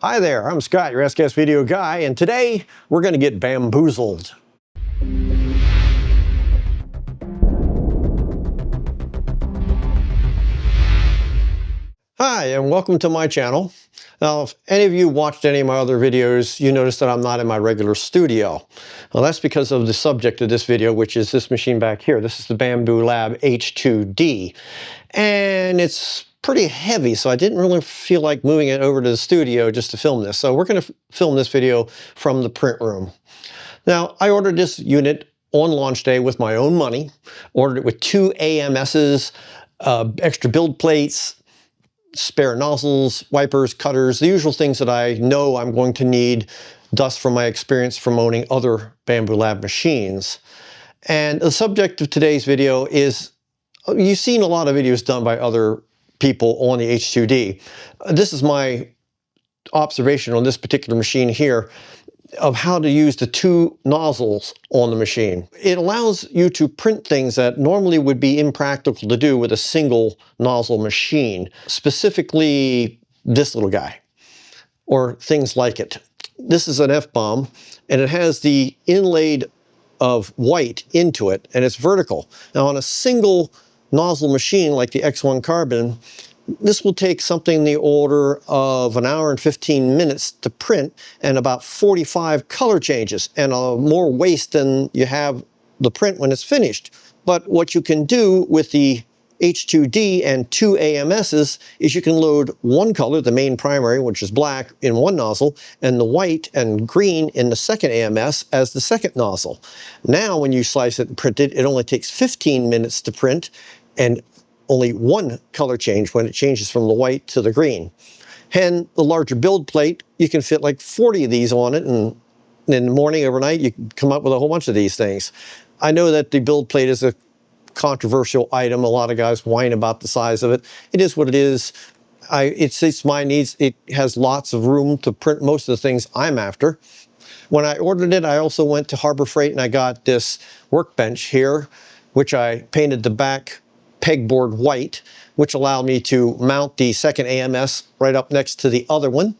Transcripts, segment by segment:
Hi there, I'm Scott, your SKS Video Guy, and today we're going to get bamboozled. Hi, and welcome to my channel. Now, if any of you watched any of my other videos, you notice that I'm not in my regular studio. Well, that's because of the subject of this video, which is this machine back here. This is the Bambu Lab H2D, and it's pretty heavy, so I didn't really feel like moving it over to the studio just to film this. So we're going to film this video from the print room. Now, I ordered this unit on launch day with my own money, ordered it with 2 AMSs, extra build plates, spare nozzles, wipers, cutters, the usual things that I know I'm going to need, thus from my experience from owning other Bambu Lab machines. And the subject of today's video is, you've seen a lot of videos done by other people on the H2D. This is my observation on this particular machine here of how to use the 2 nozzles on the machine. It allows you to print things that normally would be impractical to do with a single nozzle machine, specifically this little guy, or things like it. This is an F-bomb, and it has the inlaid of white into it, and it's vertical. Now on a single nozzle machine like the X1 Carbon, this will take something in the order of 1 hour and 15 minutes to print and about 45 color changes and more waste than you have the print when it's finished. But what you can do with the H2D and 2 AMSs is you can load one color, the main primary, which is black, in one nozzle, and the white and green in the second AMS as the second nozzle. Now when you slice it and print it, it only takes 15 minutes to print and only one color change when it changes from the white to the green. And the larger build plate, you can fit like 40 of these on it, and in the morning, overnight, you can come up with a whole bunch of these things. I know that the build plate is a controversial item. A lot of guys whine about the size of it. It is what it is. It suits my needs. It has lots of room to print most of the things I'm after. When I ordered it, I also went to Harbor Freight and I got this workbench here, which I painted the back pegboard white, which allowed me to mount the second AMS right up next to the other one.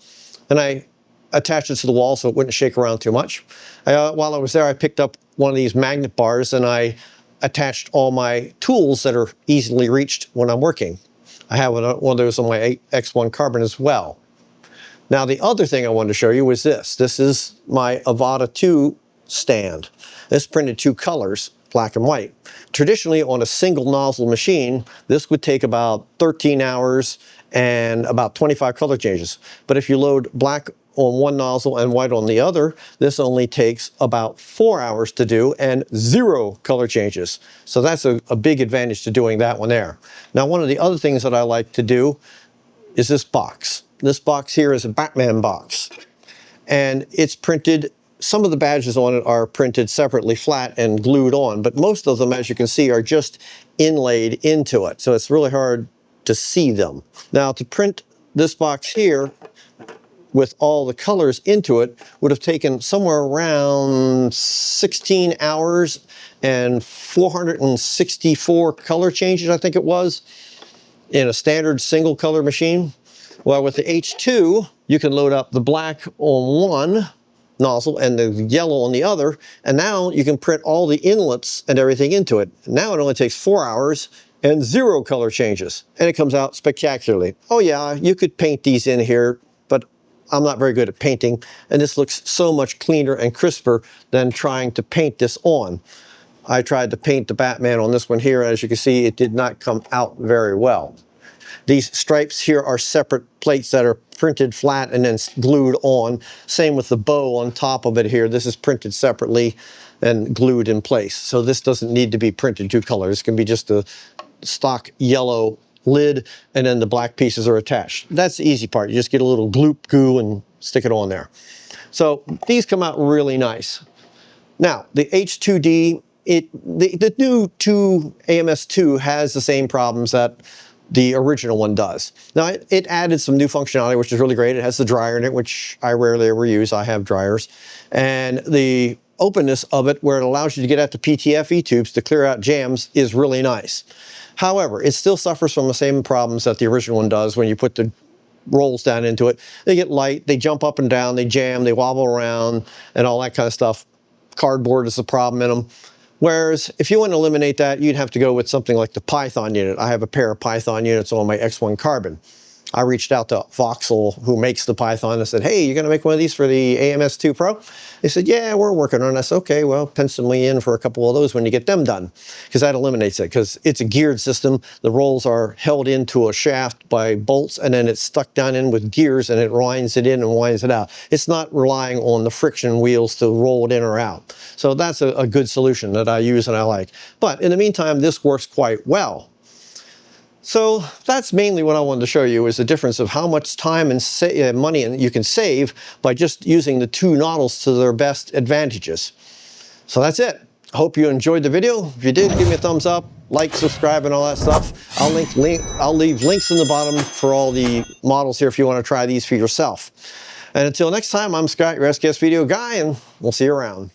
And I attached it to the wall so it wouldn't shake around too much. While I was there, I picked up one of these magnet bars and I attached all my tools that are easily reached when I'm working. I have one of those on my X1 Carbon as well. Now, the other thing I wanted to show you was this. This is my Avada 2 stand. This printed 2 colors, black and white. Traditionally, on a single nozzle machine, this would take about 13 hours and about 25 color changes. But if you load black on one nozzle and white on the other, this only takes about 4 hours to do and 0 color changes. So that's a big advantage to doing that one there. Now, one of the other things that I like to do is this box. This box here is a Batman box, and it's printed. Some of the badges on it are printed separately flat and glued on, but most of them, as you can see, are just inlaid into it. So it's really hard to see them. Now, to print this box here with all the colors into it would have taken somewhere around 16 hours and 464 color changes, I think it was, in a standard single color machine. Well, with the H2, you can load up the black on one nozzle and the yellow on the other, and now you can print all the inlets and everything into it. Now it only takes 4 hours and 0 color changes, and it comes out spectacularly. Oh yeah, you could paint these in here, but I'm not very good at painting, and this looks so much cleaner and crisper than trying to paint this on. I tried to paint the Batman on this one here, and as you can see, it did not come out very well. These stripes here are separate plates that are printed flat and then glued on. Same with the bow on top of it here. This is printed separately and glued in place. So this doesn't need to be printed 2 colors. It can be just a stock yellow lid, and then the black pieces are attached. That's the easy part. You just get a little gloop goo and stick it on there. So these come out really nice. Now, the H2D, the new AMS2 has the same problems that the original one does. Now, it added some new functionality, which is really great. It has the dryer in it, which I rarely ever use. I have dryers. And the openness of it, where it allows you to get at the PTFE tubes to clear out jams, is really nice. However, it still suffers from the same problems that the original one does when you put the rolls down into it. They get light, they jump up and down, they jam, they wobble around, and all that kind of stuff. Cardboard is the problem in them. Whereas if you want to eliminate that, you'd have to go with something like the Python unit. I have a pair of Python units on my X1 Carbon. I reached out to Voxel, who makes the Python, and said, hey, you're going to make one of these for the AMS2 Pro? They said, yeah, we're working on it. I said, okay, well, pencil me in for a couple of those when you get them done, because that eliminates it, because it's a geared system. The rolls are held into a shaft by bolts, and then it's stuck down in with gears, and it winds it in and winds it out. It's not relying on the friction wheels to roll it in or out. So that's a good solution that I use and I like. But in the meantime, this works quite well. So that's mainly what I wanted to show you, is the difference of how much time and money you can save by just using the two nozzles to their best advantages. So that's it. I hope you enjoyed the video. If you did, give me a thumbs up, like, subscribe, and all that stuff. I'll leave links in the bottom for all the models here if you want to try these for yourself. And until next time, I'm Scott, your SKS Video Guy, and we'll see you around.